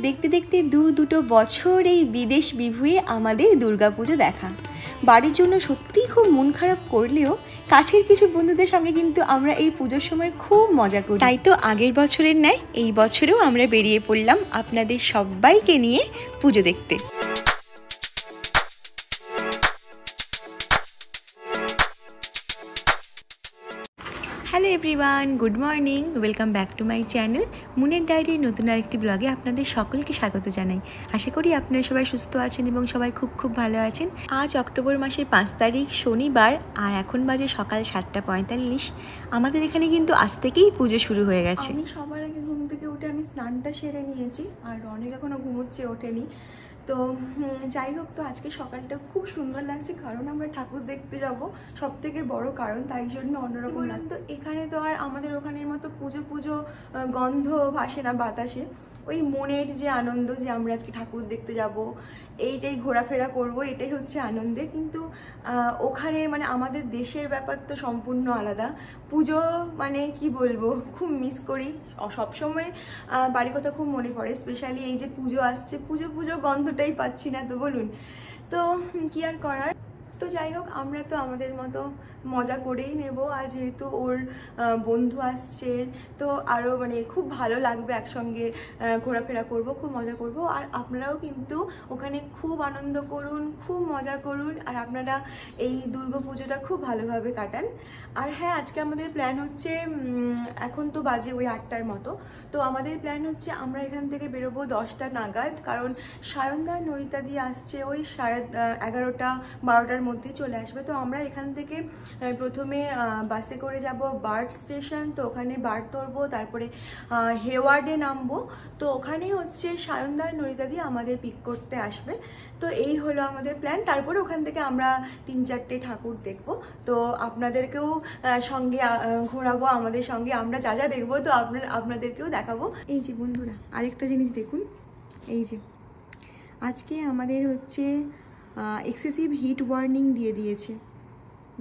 দেখতে দেখতে দুটো বছর এই বিদেশ বিভুঁয়ে আমাদের দুর্গাপুজো দেখা। বাড়ির জন্য সত্যিই খুব মন খারাপ করলেও কাছের কিছু বন্ধুদের সঙ্গে কিন্তু আমরা এই পুজোর সময় খুব মজা করি। তাই তো আগের বছরের ন্যায় এই বছরেও আমরা বেরিয়ে পড়লাম আপনাদের সবাইকে নিয়ে পুজো দেখতে। Hello everyone, good morning, welcome back to my channel মুনের ডায়েরির নতুন আরেকটি ব্লগে আপনাদের সকলকে স্বাগত জানাই। আশা করি আপনারা সবাই সুস্থ আছেন এবং সবাই খুব ভালো আছেন। আজ অক্টোবর মাসের 5 তারিখ শনিবার, আর এখন বাজে সকাল 7:45। আমাদের এখানে কিন্তু আজ থেকেই পুজো শুরু হয়ে গেছে। আমি সবার আগে ঘুম থেকে উঠে আমি স্নানটা সেরে নিয়েছি, আর অনেক এখনও ঘুমোচ্ছে, ওঠেনি। তো যাই হোক, তো আজকে সকালটা খুব সুন্দর লাগছে, কারণ আমরা ঠাকুর দেখতে যাব, সব থেকে বড় কারণ, তাই জন্য অন্যরকম। তো এখানে তো আর আমাদের ওখানের মতো পুজো গন্ধ ভাসে না বাতাসে। ওই মনের যে আনন্দ যে আমরা আজকে ঠাকুর দেখতে যাব, এইটাই ঘোরাফেরা করব, এটাই হচ্ছে আনন্দে। কিন্তু ওখানে মানে আমাদের দেশের ব্যাপার তো সম্পূর্ণ আলাদা। পুজো মানে কি বলবো, খুব মিস করি সবসময়, বাড়ির কথা খুব মনে পড়ে। স্পেশালি এই যে পুজো আসছে, পুজো গন্ধটাই পাচ্ছি না, তো বলুন তো কি আর করার। তো যাই হোক, আমরা তো আমাদের মতো মজা করেই নেব। আর যেহেতু ওর বন্ধু আসছে, তো আরও মানে খুব ভালো লাগবে, একসঙ্গে ঘোরাফেরা করব, খুব মজা করব। আর আপনারাও কিন্তু ওখানে খুব আনন্দ করুন, খুব মজা করুন, আর আপনারা এই দুর্গাপুজোটা খুব ভালোভাবে কাটান। আর হ্যাঁ, আজকে আমাদের প্ল্যান হচ্ছে, এখন তো বাজে ওই 8টার মতো, তো আমাদের প্ল্যান হচ্ছে আমরা এখান থেকে বেরোবো 10টা নাগাদ, কারণ সায়নদা নৈতা দিয়ে আসছে ওই 11টা-12টার মধ্যে চলে আসবে। তো আমরা এখান থেকে প্রথমে বাসে করে যাব বার্ড স্টেশন, তো ওখানে বার্ড ধরবো, তারপরে হেওয়ার্ডে নামবো। তো ওখানে হচ্ছে সায়নদা নৈতা দিয়ে আমাদের পিক করতে আসবে। তো এই হলো আমাদের প্ল্যান। তারপরে ওখান থেকে আমরা 3-4টে ঠাকুর দেখব, তো আপনাদেরকেও সঙ্গে ঘোরাবো আমাদের সঙ্গে, আমরা যা যা দেখবো তো আপনাদেরকেও দেখাবো। এই যে বন্ধুরা, আরেকটা জিনিস দেখুন, এই যে আজকে আমাদের হচ্ছে এক্সেসিভ হিট ওয়ার্নিং দিয়ে দিয়েছে,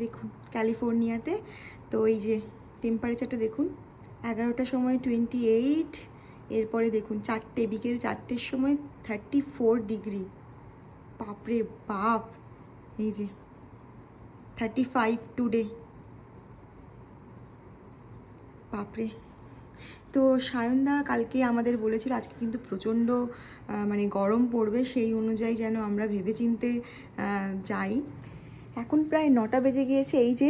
দেখুন ক্যালিফোর্নিয়াতে। তো এই যে টেম্পারেচারটা দেখুন, 11টার সময় 28, এরপরে দেখুন বিকেল 4টের সময় 34 ডিগ্রি। বাপরে বাপ, এই যে 35 টুডে, বাপরে। তো সায়নদা কালকে আমাদের বলেছিল আজকে কিন্তু প্রচণ্ড মানে গরম পড়বে, সেই অনুযায়ী যেন আমরা ভেবেচিন্তে যাই। এখন প্রায় 9টা বেজে গিয়েছে। এই যে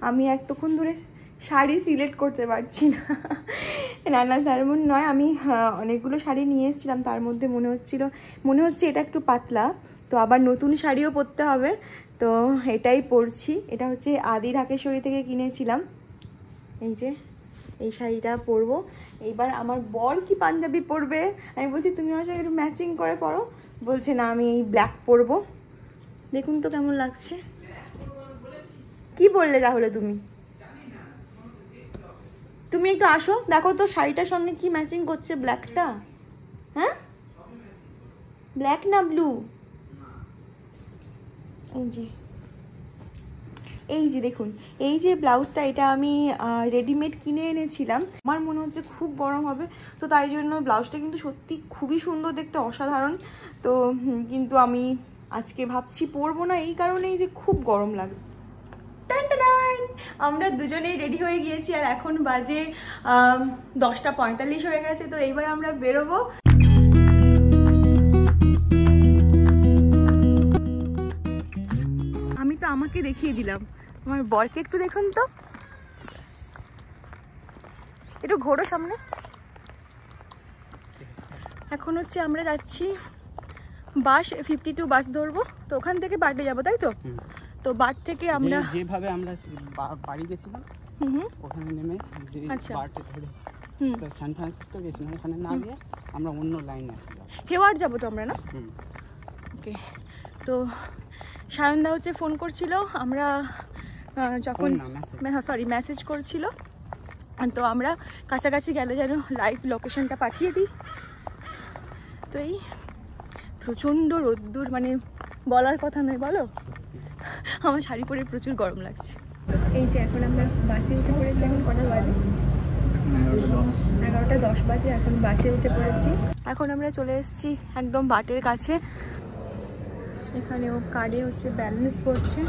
আমি এতক্ষণ ধরে শাড়ি সিলেক্ট করতে পারছি না, না তেমন নয়, আমি অনেকগুলো শাড়ি নিয়ে এসেছিলাম, তার মধ্যে মনে হচ্ছে এটা একটু পাতলা, তো আবার নতুন শাড়িও পরতে হবে, তো এটাই পরছি। এটা হচ্ছে আদি ঢাকেশ্বরী থেকে কিনেছিলাম, এই যে এই শাড়িটা পরবো। এইবার আমার বর কি পাঞ্জাবি পরবে, আমি বলছি তুমি আমার সঙ্গে একটু ম্যাচিং করে পরো, বলছে না আমি এই ব্ল্যাক পরবো। দেখুন তো কেমন লাগছে। কি বললে তাহলে তুমি একটু আসো, দেখো তো শাড়িটার সঙ্গে কি ম্যাচিং করছে ব্ল্যাকটা। হ্যাঁ, ব্ল্যাক না ব্লু? এই যে দেখুন, এই যে ব্লাউজটা, এটা আমি রেডিমেড কিনে এনেছিলাম। আমার মনে হচ্ছে খুব গরম হবে, তো তাই জন্য ব্লাউজটা কিন্তু সত্যি খুবই সুন্দর দেখতে, অসাধারণ। তো কিন্তু আমি আজকে ভাবছি পরবো না, এই কারণেই যে খুব গরম লাগবে। আমরা দুজনেই রেডি হয়ে গিয়েছি, আর এখন বাজে 10টা 45 হয়ে গেছে। তো এইবার আমরা বেরোবো। আমি তো আমাকে দেখিয়ে দিলাম, আমার বরকে একটু দেখুন তো, একটু ঘোরো সামনে। এখন হচ্ছে আমরা যাচ্ছি বাস 52 বাস ধরবো, তো ওখান থেকে বাড়ি যাবো, তাই তো? তো বাড়ি থেকে আমরা যেভাবে আমরা বাড়ি গেছিলাম ওখানে নেমে বাড়িতে ধরে তো সান ফ্রান্সিসকো গেছিলাম, ওখানে না গিয়ে আমরা অন্য লাইনে আসলাম, হেওয়ার্ড যাবো তো আমরা, না? ওকে। তো সায়নদা হচ্ছে ফোন করছিল, আমরা যখন মেসেজ করছিল, তো আমরা কাছাকাছি গেলে যেন লাইভ লোকেশনটা পাঠিয়ে দিই। তো এই প্রচণ্ড রোদ্দুর, মানে বলার কথা নয়, বলো। আমার শাড়ি পরে প্রচুর গরম লাগছে। এই যে এখন আমরা বাসে উঠে পড়েছি, এখন কটা বাজে? 11:10 বাজে, এখন বাসে উঠে পড়েছি। এখন আমরা চলে এসেছি একদম বাটের কাছে। এখানেও কার্ডে হচ্ছে ব্যালেন্স করছে,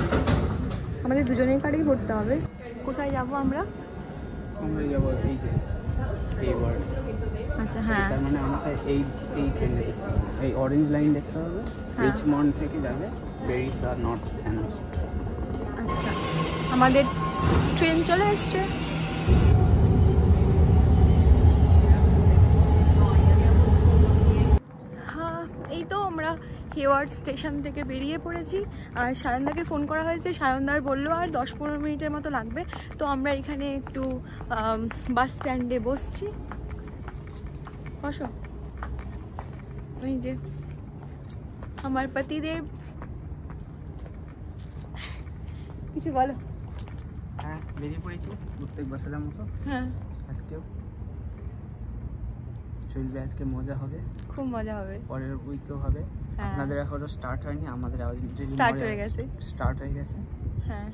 আমাদের দুজনের কার্ডেই করতে হবে। কোথায় যাব আমরা? আমরা যাব এই যে হেওয়ার্ড। আচ্ছা হ্যাঁ, তার মানে আমাকে এই ট্রেন দেখতে হবে, এই অরেঞ্জ লাইন দেখতে হবে। রিচমন্ড থেকে যাবে বেরিসা নর্থ স্যানস। আচ্ছা আমাদের ট্রেন চলে এসছে। হ্যাঁ এই তো আমরা হেওয়ার্ড স্টেশন থেকে বেরিয়ে পড়েছি। আর সায়নদাকে ফোন করা হয়েছে, সায়নদার বললো আর 10-15 মিনিটের মতো লাগবে। তো আমরা এখানে একটু বাস স্ট্যান্ডে বসছি। বসো। ওই যে আমার পতিদেব, কিছু বলো। হ্যাঁ বেরিয়ে পড়েছি প্রত্যেক বছরের মতো। হ্যাঁ আজকেও চলবে, আজকে মজা হবে, খুব মজা হবে। পরের উইকেও হবে। আপনাদের এখনো স্টার্ট হয়নি, আমাদের স্টার্ট হয়ে গেছে। হ্যাঁ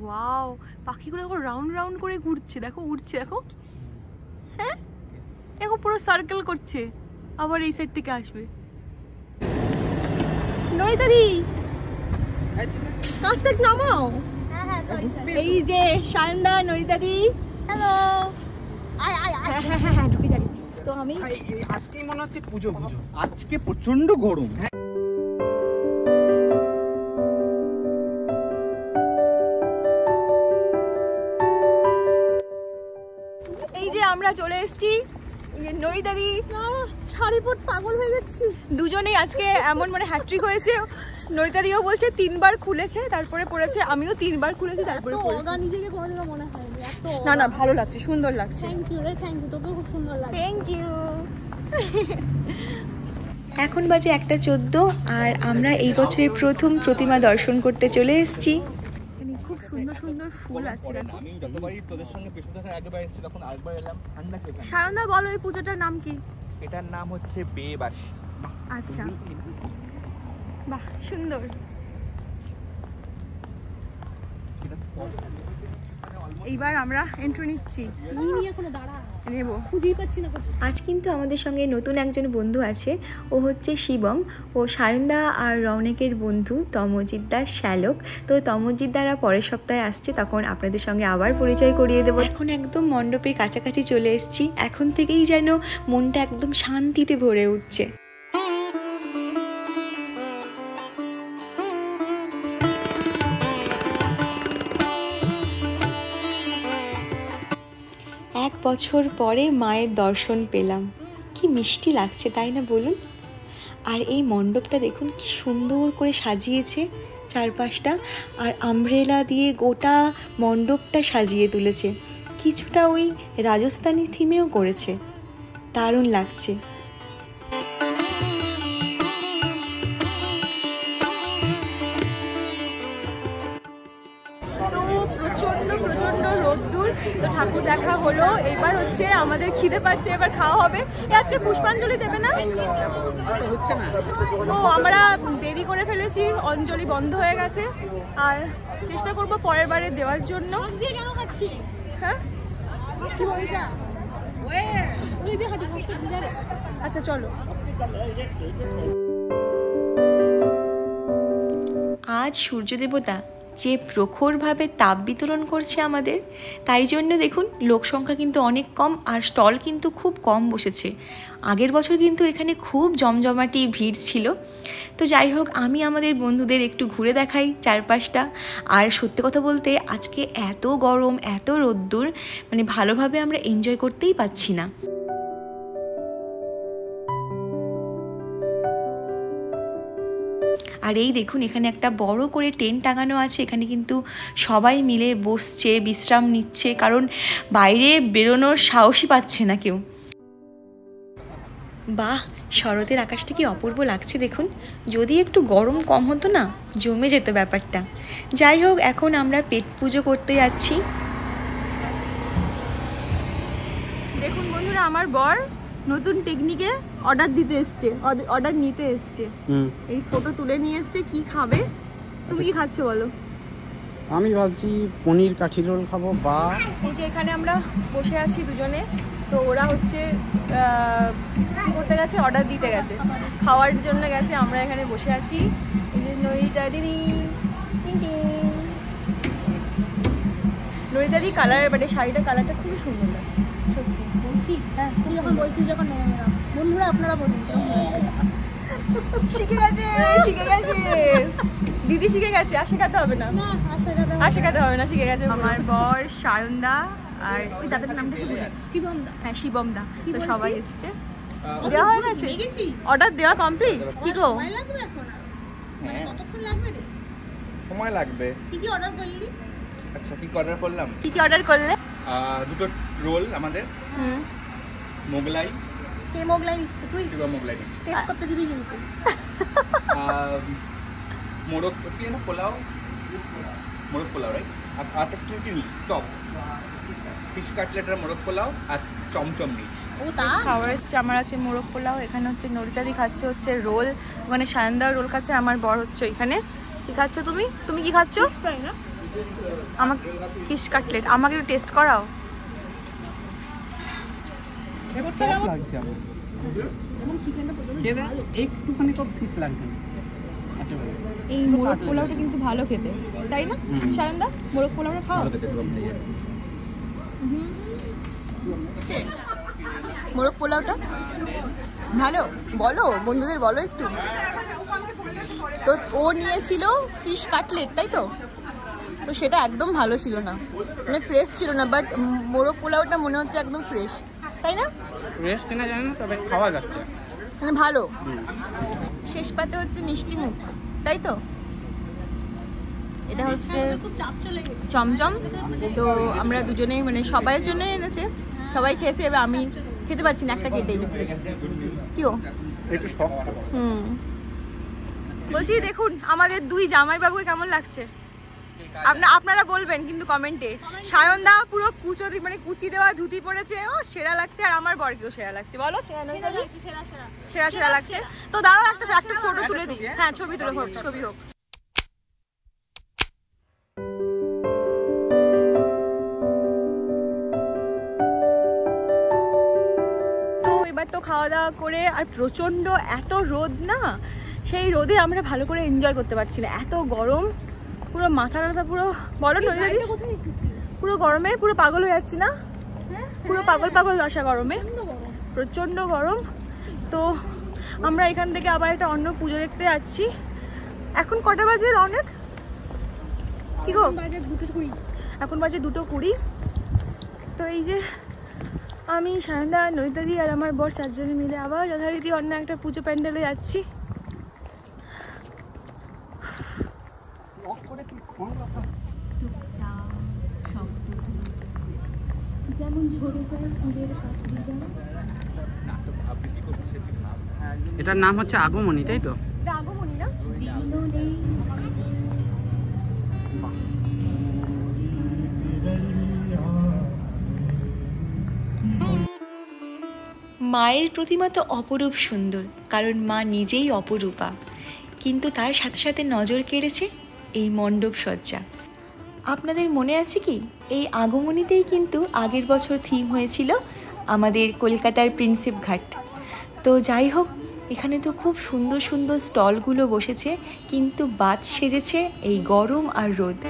ওয়াও, পাখিগুলো দেখো রাউন্ড রাউন্ড করে ঘুরছে, দেখো উড়ছে, দেখো। হ্যাঁ দেখো পুরো সার্কেল করছে, আবার এই সাইড থেকে আসবে। নরিতাদি রাস্তায় নামাও। এই যে সায়নদা, নরিতাদি, হ্যালো। হ্যাঁ ঢুকে যাই। তো আমি আজকেই মনে হচ্ছে পুজো, আজকে প্রচন্ড গরম। এই যে আমরা চলে এসেছি। নরিতাদি শাড়ি পরতে পাগল হয়ে যাচ্ছি, দুজনেই আজকে এমন মানে হ্যাট্রিক হয়েছে। নরিতাদিও বলছে 3 বার খুলেছে তারপরে পড়েছে, আমিও 3 বার খুলেছি তারপরে পড়েছি। নিজেকে কোনোদিনও মনে হয়নি এত। না ভালো লাগছে, সুন্দর লাগছে। থ্যাংক ইউ রে, থ্যাংক ইউ, তোকেও খুব সুন্দর লাগছে। Thank you. এখন বাজে 1:14 আর আমরা এই বছরের প্রথম প্রতিমা দর্শন করতে চলে এসেছি। খুব সুন্দর সুন্দর ফুল আছে। আমি যতবারই তোদের সঙ্গে পেছনে থেকে একবার এসেছি তখন আরেকবার এলাম ঠান্ডা খেতে। সায়নদা বলো এই পূজাটার নাম কি? এটার নাম হচ্ছে বেবাস। আচ্ছা বাহ সুন্দর। এইবার আমরা এন্ট্রি নিচ্ছি। আজ কিন্তু আমাদের সঙ্গে নতুন একজন বন্ধু আছে, ও হচ্ছে শিবম। ও সায়নদা আর রৌনকের বন্ধু তমজিৎদার শ্যালক। তো তমজিৎদারা পরের সপ্তাহে আসছে, তখন আপনাদের সঙ্গে আবার পরিচয় করিয়ে দেবো। এখন একদম মণ্ডপের কাছাকাছি চলে এসেছি, এখন থেকেই যেন মনটা একদম শান্তিতে ভরে উঠছে। এক বছর পরে মায়ের দর্শন পেলাম, কি মিষ্টি লাগছে তাই না বলুন। আর এই মণ্ডপটা দেখুন কি সুন্দর করে সাজিয়েছে চারপাশটা, আর আমব্রেলা দিয়ে গোটা মণ্ডপটা সাজিয়ে তুলেছে, কিছুটা ওই রাজস্থানী থিমেও করেছে, দারুণ লাগছে। প্রচন্ড রোদ্দুর, তো ঠাকুর দেখা হলো। এবার হচ্ছে আমাদের খিদে পাচ্ছে, এবার খাওয়া হবে। আজকে পুষ্পাঞ্জলি দেবে না? হচ্ছে না। ও আমরা দেরি করে ফেলেছি, অঞ্জলি বন্ধ হয়ে গেছে, আর চেষ্টা করব পরের বারে দেওয়ার জন্য। হ্যাঁ আচ্ছা চলো। আজ সূর্য দেবতা যে প্রখরভাবে তাপ বিতরণ করছে আমাদের, তাই জন্য দেখুন লোক সংখ্যা কিন্তু অনেক কম, আর স্টল কিন্তু খুব কম বসেছে। আগের বছর কিন্তু এখানে খুব জমজমাটি ভিড় ছিল। তো যাই হোক, আমি আমাদের বন্ধুদের একটু ঘুরে দেখাই চারপাশটা। আর সত্যি কথা বলতে আজকে এত গরম, এত রোদ্দুর, মানে ভালোভাবে আমরা এনজয় করতেই পাচ্ছি না। আর এই দেখুন এখানে একটা বড় করে টেন্ট টাঙানো আছে, এখানে কিন্তু সবাই মিলে বসছে, বিশ্রাম নিচ্ছে, কারণ বাইরে বেরোনোর সাহসই পাচ্ছে না কেউ। বাহ, শরতের আকাশটা কি অপূর্ব লাগছে দেখুন। যদি একটু গরম কম হতো না, জমে যেত ব্যাপারটা। যাই হোক, এখন আমরা পেট পুজো করতে যাচ্ছি। দেখুন বন্ধুরা, আমার বর নতুন টেকনিকে অর্ডার দিতে এসছে, অর্ডার নিতে এসছে। এই ফটো তুলে নিয়ে এসছে কি খাবে। তুমি কি খাচ্ছ বলো? আমি ভাবছি পনির কাঠি রোল খাবো বা এই যে এখানে আমরা বসে আছি দুজনে, তো ওরা হচ্ছে কি করতে গেছে, অর্ডার দিতে গেছে, খাওয়ার জন্য গেছে। আমরা এখানে বসে আছি। এই যে নরিতা দিদি, নরিতা দিদি কালার, মানে শাড়িটার কালারটা খুবই সুন্দর লাগছে সত্যি। বলছিস? হ্যাঁ, তুই যখন বলছিস যখন বন্ধুরা আপনারা বলুন শিখে গেছে, শিখে গেছে দিদি, শিখে গেছে। আর শেখাতে হবে না, আর শেখাতে হবে না, শিখে গেছে। আমার বর সায়নদা আর ওই দাদার নামটা কি বলি, শিবমদা। হ্যাঁ শিবমদা। তো সবাই এসছে, দেওয়া হয়ে গেছে, অর্ডার দেওয়া কমপ্লিট। কি গো সময় লাগবে এখন? মানে কতক্ষণ লাগবে রে? সময় লাগবে। কি কি অর্ডার করলি? আচ্ছা, কি অর্ডার করলাম? কি কি অর্ডার করলে? দুটো রোল আমাদের, মোগলাই। কে মোগলাই দিচ্ছে? তুই শিবা মোগলাই দিচ্ছি। টেস্ট করতে দিবি কিন্তু। মোরগ কি না, পোলাও, মোরগ পোলাও, রাইট? আর একটু কি টপ ফিশ কাটলেট আর মোরগ পোলাও আর চমচম নিচ্ছি। ও তা খাবার এসছে। আমার আছে মোরগ পোলাও, এখানে হচ্ছে নরিতাদি খাচ্ছে হচ্ছে রোল, মানে সায়নদা রোল খাচ্ছে, আমার বর হচ্ছে ওইখানে। কি খাচ্ছ তুমি? তুমি কি খাচ্ছ? ফ্রাই না? আমাকে ফিশ কাটলেট, আমাকে একটু টেস্ট করাও। লাগছে আমার এবং চিকেনটা প্রথমে একটুখানি তো ফিস লাগছে। আচ্ছা ভাই, এই মোরগ পোলাওটা কিন্তু ভালো খেতে, তাই না সায়নদা? মোরগ পোলাওটা খাও। মোরগ পোলাওটা ভালো, বলো বন্ধুদের বলো একটু। তো ও নিয়েছিল ফিশ কাটলেট, তাই তো? তো সেটা একদম ভালো ছিল না, মানে ফ্রেশ ছিল না, বাট মোরগ পোলাওটা মনে হচ্ছে একদম ফ্রেশ, তাই না? ফ্রেশ কিনা জানি না, তবে খাওয়া যাচ্ছে, মানে ভালো। শেষ পাতে হচ্ছে মিষ্টি মুখ, তাই তো? এটা হচ্ছে খুব চাপ চলে গেছে। চমচম। তো আমরা দুজনেই, মানে সবাইয়ের জন্য এনেছে, সবাই খেয়েছে, এবার আমি খেতে পারছি না, একটা কেটেই। কি ও একটু শক্ত। বলছি দেখুন আমাদের দুই জামাইবাবুকে কেমন লাগছে আপনারা বলবেন কিন্তু কমেন্টে। সায়নদা পুরো কুচো, মানে কুচি দেওয়া ধুতি পরেছে, ও সেরা লাগছে, আর আমার বরকেও সেরা লাগছে। বলো সেরা সেরা লাগছে। তো দাঁড়াও একটা ফটো তুলে দিই। হ্যাঁ ছবি তুলে হোক, ছবি হোক। এবার তো খাওয়া দাওয়া করে, আর প্রচন্ড এত রোদ না, সেই রোদে আমরা ভালো করে এনজয় করতে পারছি না, এত গরম, পুরো মাথা টাথা পুরো, বলো পুরো গরমে পুরো পাগল হয়ে যাচ্ছি না, পুরো পাগল পাগল দশা গরমে, প্রচন্ড গরম। তো আমরা এখান থেকে আবার একটা অন্য পুজো দেখতে যাচ্ছি। এখন কটা বাজে অনেক? কি গো? এখন বাজে 2:20। তো এই যে আমি, সায়নদা, নরিতাদি আর আমার বর 4 জনে মিলে আবার যথারীতি অন্য একটা পুজো প্যান্ডেলে যাচ্ছি। এটার নাম হচ্ছে আগমনী, তাই তো? এটা আগমনী না? মায়ের প্রতিমা তো অপরূপ সুন্দর, কারণ মা নিজেই অপরূপা, কিন্তু তার সাথে সাথে নজর কেড়েছে এই মণ্ডপ সজ্জা। আপনাদের মনে আছে কি, এই আগমনীতেই কিন্তু আগের বছর থিম হয়েছিল আমাদের কলকাতার প্রিন্সেপ ঘাট। তো যাই হোক, এখানে তো খুব সুন্দর সুন্দর স্টলগুলো বসেছে, কিন্তু বাদ সেজেছে এই গরম আর রোদ।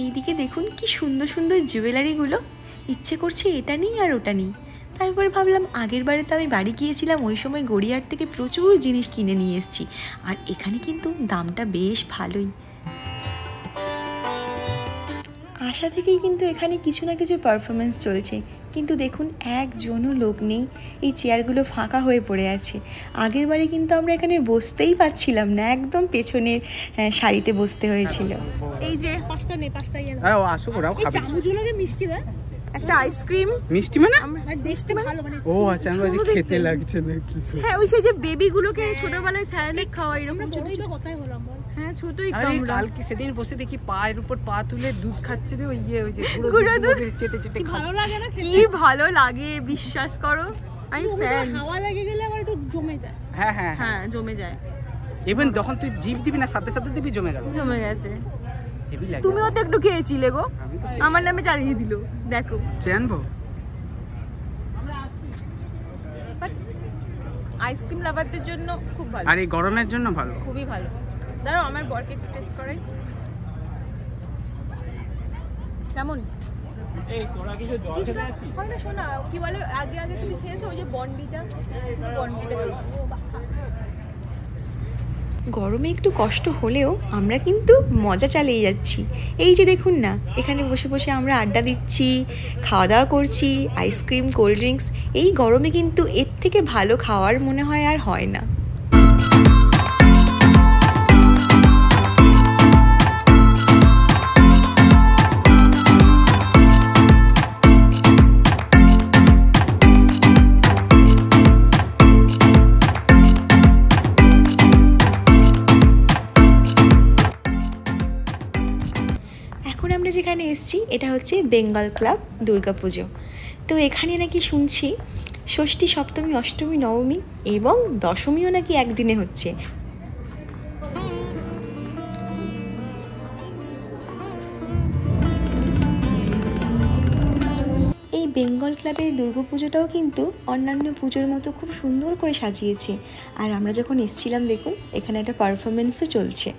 এইদিকে দেখুন কি সুন্দর সুন্দর জুয়েলারিগুলো, ইচ্ছে করছে এটা নিই আর ওটা নিই। তারপর ভাবলাম আগের বারে তো আমি বাড়ি গিয়েছিলাম, ওই সময় গড়িয়ার থেকে প্রচুর জিনিস কিনে নিয়ে এসেছি, আর এখানে কিন্তু দামটা বেশ ভালোই। আশা থেকেই কিন্তু এখানে কিছু না কিছু পারফরমেন্স চলছে, কিন্তু দেখুন একজনও লোক নেই, এই চেয়ারগুলো ফাঁকা হয়ে পড়ে আছে। আগের বারে কিন্তু আমরা এখানে বসতেই পাচ্ছিলাম না, একদম পেছনের সারিতে বসতে হয়েছিল। এই যে পাঁচটা নেই, পাঁচটা ইয়ে আরে ও আসুক, ওরাও খাবে। চামচগুলোকে মিষ্টি দেয়, একটা আইসক্রিম। মিষ্টি মানে? আর দেশটা ভালো, মানে ও আচ্ছা, আমি বলছি খেতে লাগছে নাকি। হ্যাঁ ওই সেই যে বেবিগুলোকে ছোটবেলায় স্যারেলেক খাওয়া, এরকম ছোটই তো কথাই হলো আমরা। হ্যাঁ ছোটই তো আরে আমরা। কালকে সেদিন বসে দেখি পায়ের উপর পা তুলে দুধ খাচ্ছে রে, ওই ওই যে পুরো গুঁড়ো দুধ চেটে চেটে ভালো লাগে না? কি ভালো লাগে বিশ্বাস করো, আমি ফ্যান। হাওয়া লেগে গেলে আবার একটু জমে যায়। হ্যাঁ হ্যাঁ হ্যাঁ জমে যায়। ইভেন যখন তুই জিভ দিবি না সাথে সাথে দিবি জমে গেল। জমে গেছে। হেভি লাগে। তুমিও তো একটু খেয়েছিলে গো, আমি তো আমার নামে চালিয়ে দিল। দেখো জানবো আইসক্রিম লাভারদের জন্য খুব ভালো, আর এই গরমের জন্য ভালো, খুবই ভালো। দাঁড়াও আমার বরকে একটু টেস্ট করাই। কেমন? এই তোরা কিছু জল খেতে আসছিস? হয় না শোনা, কি বলে আগে আগে তুমি খেয়েছো ওই যে বনবিটা? বনবিটা গরমে একটু কষ্ট হলেও আমরা কিন্তু মজা চালিয়ে যাচ্ছি। এই যে দেখুন না, এখানে বসে বসে আমরা আড্ডা দিচ্ছি, খাওয়া দাওয়া করছি, আইসক্রিম, কোল্ড ড্রিঙ্কস। এই গরমে কিন্তু এর থেকে ভালো খাওয়ার মনে হয় আর হয় না। আমরা যেখানে এসেছি এটা হচ্ছে বেঙ্গল ক্লাব দুর্গাপুজো। তো এখানে নাকি শুনছি ষষ্ঠী, সপ্তমী, অষ্টমী, নবমী এবং দশমীও নাকি একদিনে হচ্ছে। এই বেঙ্গল ক্লাবের দুর্গাপুজোটাও কিন্তু অন্যান্য পুজোর মতো খুব সুন্দর করে সাজিয়েছে। আর আমরা যখন এসেছিলাম দেখুন এখানে একটা পারফরমেন্সও চলছে।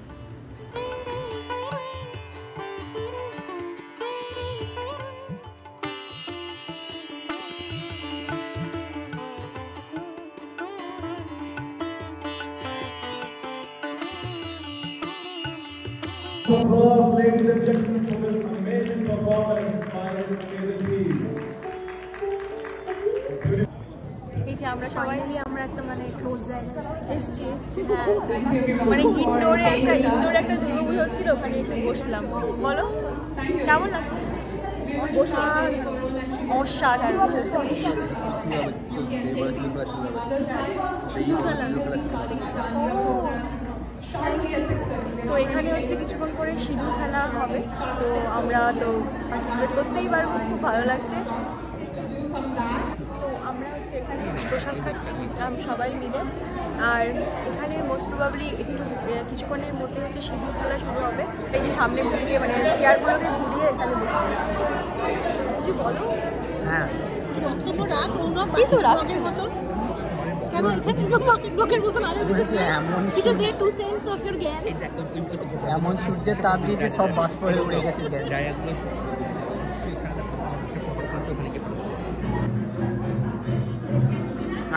Applause, ladies and gentlemen, for this amazing performance by this amazing team. এই যে আমরা সবাই আমরা একটা মানে ক্লোজ জায়গায় এসছি মানে ইনডোরে একটা দুর্গাপুজো হচ্ছিল, ওখানে এসে বসলাম। বলো কেমন লাগছে? অসাধারণ। তো এখানে হচ্ছে কিছুক্ষণ পরে সিঁদুর খেলা হবে, তো আমরা তো পার্টিসিপেট করতেই পারবো, খুব ভালো লাগছে। তো আমরা হচ্ছে এখানে প্রসাদ খাচ্ছি সবাই মিলে। আর এখানে মোস্ট প্রবাবলি একটু কিছুক্ষণের মধ্যে হচ্ছে সিঁদুর খেলা শুরু হবে। এই যে সামনে ঘুরিয়ে মানে চেয়ারগুলোকে ঘুরিয়ে এখানে বসে গেছে। কিছু বলো? হ্যাঁ কিছু রাখছে মতন কেন এখানে লোকের মতন আরো কিছু দে টু সেন্স অফ ইওর জ্ঞান। এমন সূর্যের তাপ দিয়েছে সব বাষ্প হয়ে উড়ে গেছে।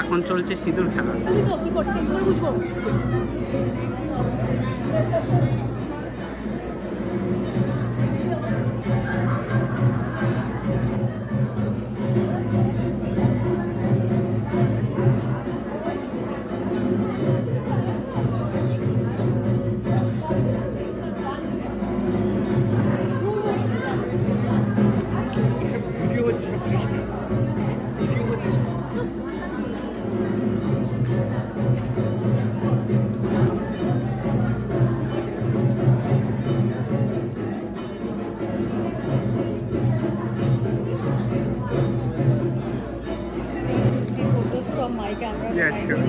এখন চলছে সিঁদুর খেলা। কি করছে বুঝবো। Yeah, sure.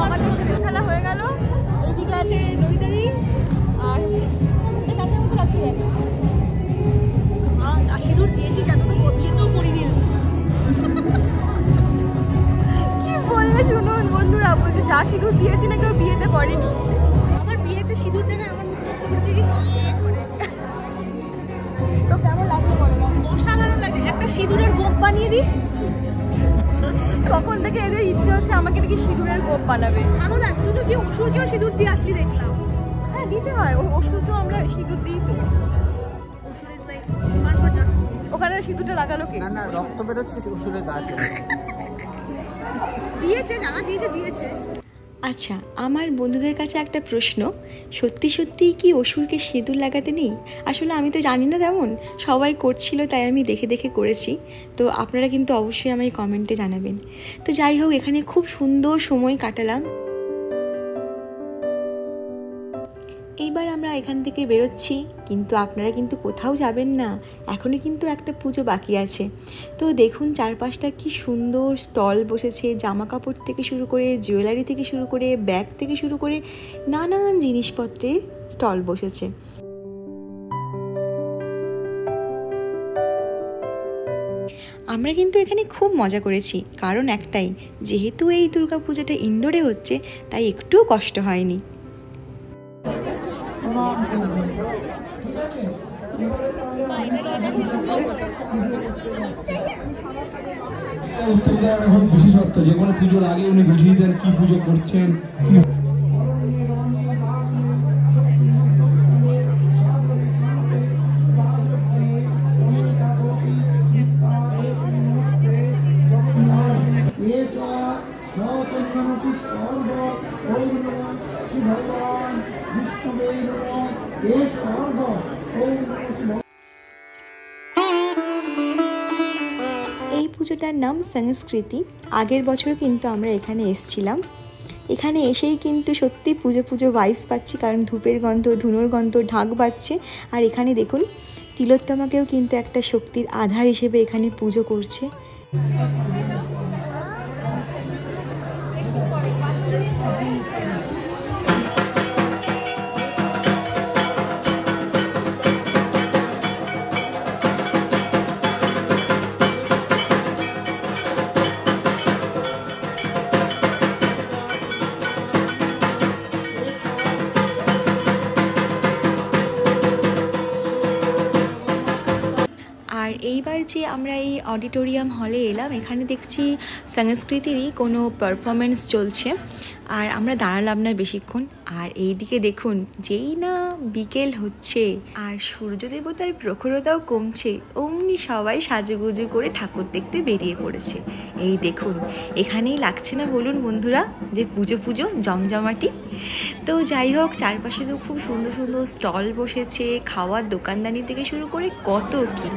আমাদের সিঁদুর খেলা হয়ে গেল। এইদিকে আছে নদীদারি আর সিঁদুর দিয়েছি যাতে তো বিয়েতেও করিনি। কি বললে শুনুন বন্ধুরা, বলছে যা সিঁদুর দিয়েছি না কেউ বিয়েতে পড়েনি। আমার বিয়েতে সিঁদুর দেবে আমার তো কেমন লাগলো বলো? অসাধারণ লাগছে। একটা সিঁদুরের গোপ বানিয়ে দিই। তখন থেকে এদের ইচ্ছে হচ্ছে আমাকে নাকি সিঁদুরের গোপ বানাবে। ভালো লাগতো। তুই তো কি অসুরকেও সিঁদুর দিয়ে আসলি দেখলাম। হ্যাঁ দিতে হয়, অসুরকেও আমরা সিঁদুর দিই তো। অসুর is like symbol for justice. ওখানে সিঁদুরটা লাগালো কে? না রক্ত বেরোচ্ছে অসুরের গা থেকে। দিয়েছে জানা দিয়েছে। আচ্ছা, আমার বন্ধুদের কাছে একটা প্রশ্ন, সত্যি সত্যিই কি অসুরকে সিঁদুর লাগাতে নেই? আসলে আমি তো জানি না, তেমন সবাই করছিল তাই আমি দেখে দেখে করেছি। তো আপনারা কিন্তু অবশ্যই আমায় কমেন্টে জানাবেন। তো যাই হোক, এখানে খুব সুন্দর সময় কাটালাম। এইবার আমরা এখান থেকে বেরোচ্ছি, কিন্তু আপনারা কিন্তু কোথাও যাবেন না, এখনও কিন্তু একটা পুজো বাকি আছে। তো দেখুন চারপাশটা কি সুন্দর স্টল বসেছে, জামা কাপড় থেকে শুরু করে, জুয়েলারি থেকে শুরু করে, ব্যাগ থেকে শুরু করে নানান জিনিসপত্রের স্টল বসেছে। আমরা কিন্তু এখানে খুব মজা করেছি, কারণ একটাই, যেহেতু এই দুর্গাপূজাটা ইনডোরে হচ্ছে তাই একটুও কষ্ট হয়নি। উত্তর দেওয়ার এখন বিশেষত্ব, যে কোনো পুজোর আগে উনি বুঝিয়ে দেন কি পুজো করছেন। এই পুজোটার নাম সংস্কৃতি। আগের বছর কিন্তু আমরা এখানে এসেছিলাম, এখানে এসেই কিন্তু সত্যি পুজো পুজো ভাইবস পাচ্ছি, কারণ ধূপের গন্ধ, ধুনোর গন্ধ ঢাক বাজছে। আর এখানে দেখুন তিলোত্তমাকেও কিন্তু একটা শক্তির আধার হিসেবে এখানে পুজো করছে। আর এইবার যে আমরা এই অডিটোরিয়াম হলে এলাম, এখানে দেখছি সংস্কৃতিরই কোনো পারফরমেন্স চলছে, আর আমরা দাঁড়ালাম না বেশিক্ষণ। আর এই দিকে দেখুন, যেই না বিকেল হচ্ছে আর সূর্য দেবতার প্রখরতাও কমছে, অমনি সবাই সাজুগুজু করে ঠাকুর দেখতে বেরিয়ে পড়েছে। এই দেখুন, এখানেই লাগছে না বলুন বন্ধুরা যে পুজো পুজো জমজমাটি। তো যাই হোক, চারপাশে তো খুব সুন্দর সুন্দর স্টল বসেছে, খাওয়ার দোকানদানি থেকে শুরু করে কত কি।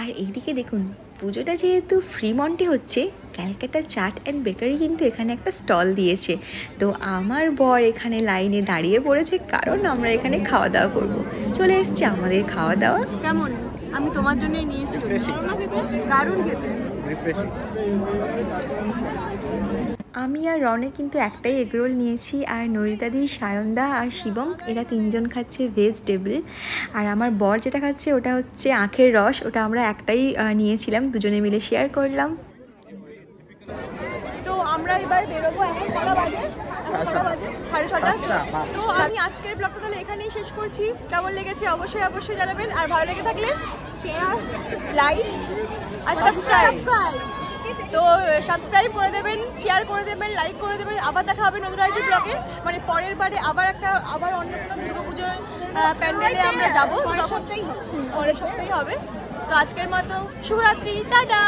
আর এইদিকে দেখুন, পুজোটা যেহেতু ফ্রিমন্টে হচ্ছে, ক্যালকাটা চাট অ্যান্ড বেকারি কিন্তু এখানে একটা স্টল দিয়েছে। তো আমার বর এখানে লাইনে দাঁড়িয়ে পড়েছে, কারণ আমরা এখানে খাওয়া দাওয়া করব। চলে এসছে আমাদের খাওয়া দাওয়া। কেমন? আমি তোমার জন্যই নিয়েছি, দারুণ খেতে। আমি আর রনে কিন্তু একটাই এগরোল নিয়েছি, আর নৈরিতাদি, সায়নদা আর শিবম এরা তিনজন খাচ্ছে ভেজিটেবল। আর আমার বর যেটা খাচ্ছে ওটা হচ্ছে আখের রস, ওটা আমরা একটাই নিয়েছিলাম, দুজনে মিলে শেয়ার করলাম। তো আমরা এবার বেরোবো, এখন কটা বাজে? 6:30। তো আমি আজকের ব্লগটা তাহলে এখানেই শেষ করছি। কেমন লেগেছে অবশ্যই অবশ্যই জানাবেন, আর ভালো লেগে থাকলে শেয়ার, লাইক আর সাবস্ক্রাইব। তো সাবস্ক্রাইব করে দেবেন, শেয়ার করে দেবেন, লাইক করে দেবেন। আবার দেখা হবে নতুন আরেকটি ব্লগে, মানে পরের বারে আবার অন্য কোনো দুর্গাপুজোর প্যান্ডেলে আমরা যাবো, পরের সপ্তাহেই হবে। তো আজকের মতো শুভরাত্রি, টাটা।